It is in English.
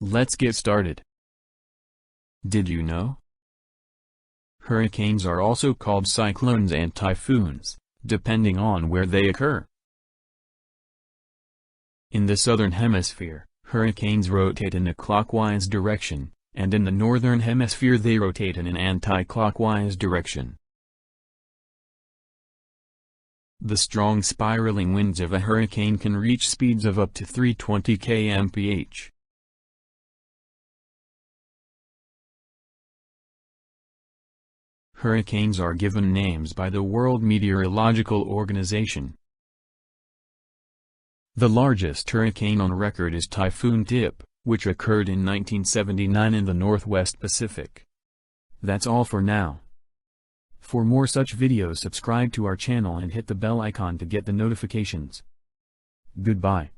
Let's get started. Did you know? Hurricanes are also called cyclones and typhoons, depending on where they occur. In the southern hemisphere, hurricanes rotate in a clockwise direction, and in the northern hemisphere they rotate in an anti-clockwise direction. The strong spiraling winds of a hurricane can reach speeds of up to 320 km/h. Hurricanes are given names by the World Meteorological Organization. The largest hurricane on record is Typhoon Tip, which occurred in 1979 in the Northwest Pacific. That's all for now. For more such videos, subscribe to our channel and hit the bell icon to get the notifications. Goodbye.